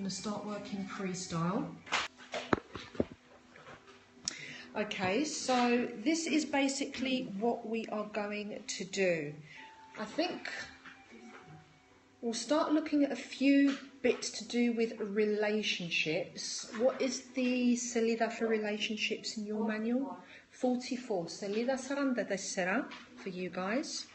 going to start working freestyle. Okay, so this is basically what we are going to do. I think we'll start looking at a few bits to do with relationships. What is the salida for relationships in your manual? 44. Salida saranda desera for you guys.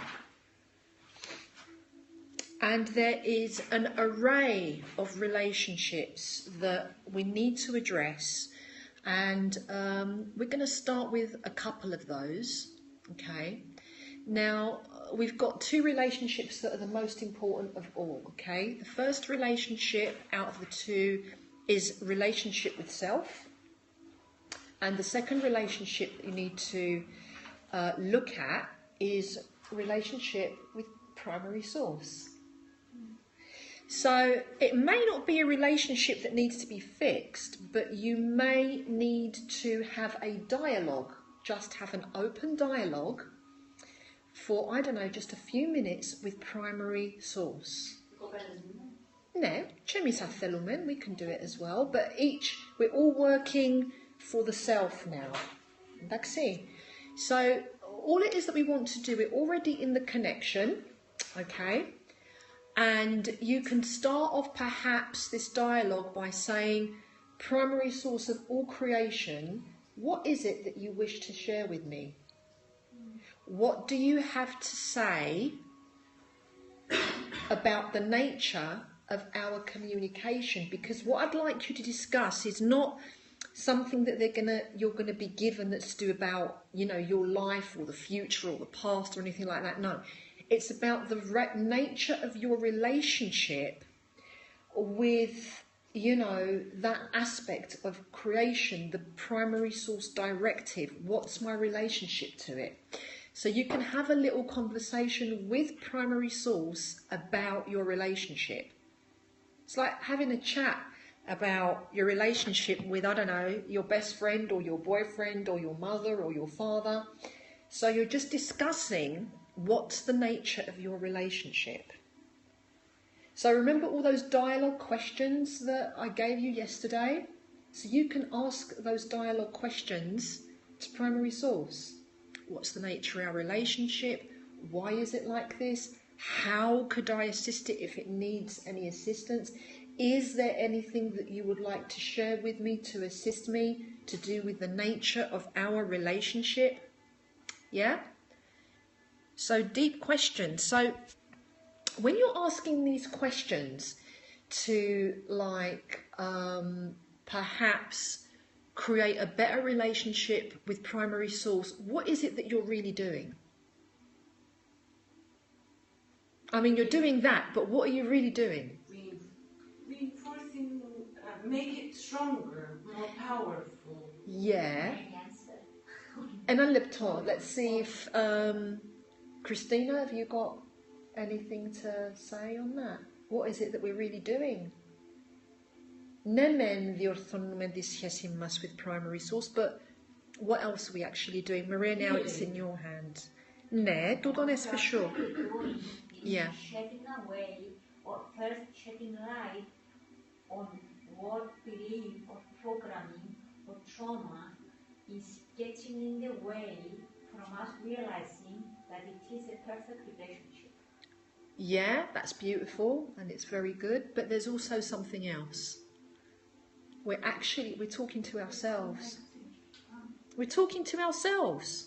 And there is an array of relationships that we need to address. And we're going to start with a couple of those, okay? Now, we've got two relationships that are the most important of all, okay? The first relationship out of the two is relationship with self. And the second relationship that you need to look at is relationship with primary source. So it may not be a relationship that needs to be fixed, but you may need to have a dialogue, just have an open dialogue for, I don't know, just a few minutes with primary source. No, chemisathelumen, we can do it as well, but we're all working for the self now. Εντάξει. So all it is that we want to do, we're already in the connection, okay? And you can start off perhaps this dialogue by saying, primary source of all creation, what is it that you wish to share with me? What do you have to say about the nature of our communication? Because what I'd like you to discuss is not something that you're gonna be given that's to do about, you know, your life or the future or the past or anything like that. No. It's about the nature of your relationship with, you know, that aspect of creation, the primary source directive. What's my relationship to it? So you can have a little conversation with primary source about your relationship. It's like having a chat about your relationship with, I don't know, your best friend or your boyfriend or your mother or your father. So you're just discussing what's the nature of your relationship. So remember all those dialogue questions that I gave you yesterday? So you can ask those dialogue questions to primary source. What's the nature of our relationship? Why is it like this? How could I assist it if it needs any assistance? Is there anything that you would like to share with me to assist me to do with the nature of our relationship? Yeah? So deep questions. So when you're asking these questions to perhaps create a better relationship with primary source, what is it that you're really doing? I mean, you're doing that, but what are you really doing? Reinforcing, make it stronger, more powerful. Yeah. And let's see if Christina, have you got anything to say on that? What is it that we're really doing? Nemen the orthonomendischiasimas with primary source, but what else are we actually doing? Maria, now it's in your hand. Ne, tout on est for sure. Yeah. Shedding away, or first shedding light on what belief or programming or trauma is getting in the way from us realizing that it is a perfect relationship. Yeah, that's beautiful and it's very good, but there's also something else. We're talking to ourselves. We're talking to ourselves.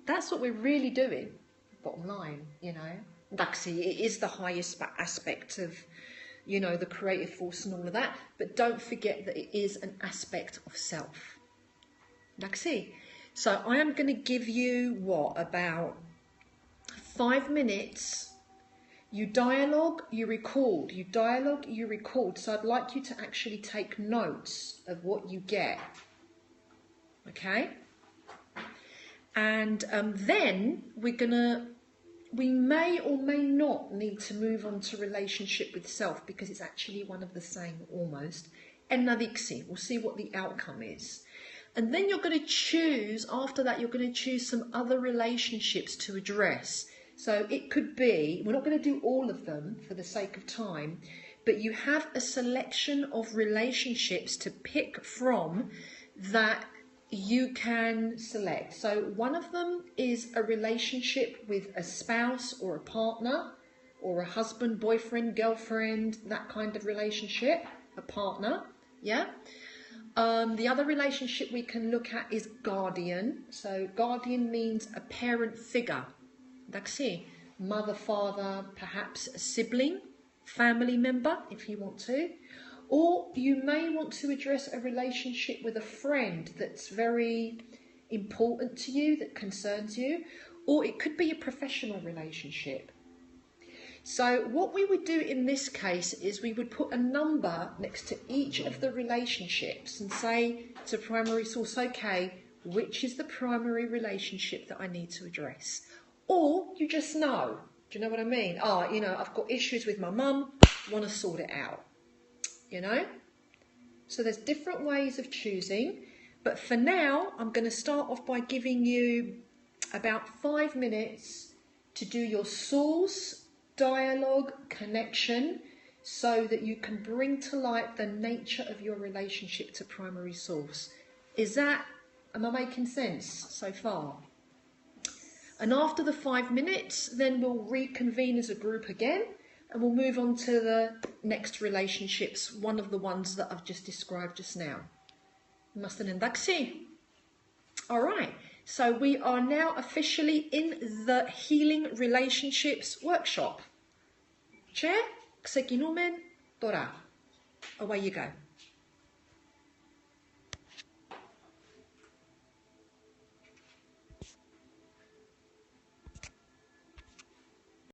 That's what we're really doing, bottom line, you know. Actually, it is the highest aspect of, you know, the creative force and all of that, but don't forget that it is an aspect of self. Actually, so I am going to give you, about 5 minutes. You dialogue, you record. You dialogue, you record. So I'd like you to actually take notes of what you get. Okay? And then we may or may not need to move on to relationship with self because it's actually one of the same almost. Ennadixi, we'll see what the outcome is. And then you're going to choose, after that, you're going to choose some other relationships to address. So it could be, we're not going to do all of them for the sake of time, but you have a selection of relationships to pick from that you can select. So one of them is a relationship with a spouse or a partner, or a husband, boyfriend, girlfriend, that kind of relationship, a partner, yeah? The other relationship we can look at is guardian. So guardian means a parent figure. That's mother, father, perhaps a sibling, family member, if you want to. Or you may want to address a relationship with a friend that's very important to you, that concerns you. Or it could be a professional relationship. So what we would do in this case is we would put a number next to each of the relationships and say to primary source, okay, which is the primary relationship that I need to address? Or you just know. Do you know what I mean? Oh, I've got issues with my mum, want to sort it out. So there's different ways of choosing. But for now, I'm going to start off by giving you about 5 minutes to do your source, dialogue, connection, so that you can bring to light the nature of your relationship to primary source. Am I making sense so far? And after the 5 minutes, then we'll reconvene as a group again, and we'll move on to the next relationships, one of the ones that I've just described just now. All right, so we are now officially in the Healing Relationships workshop. Che, ξεκινούμε τώρα. Away you go.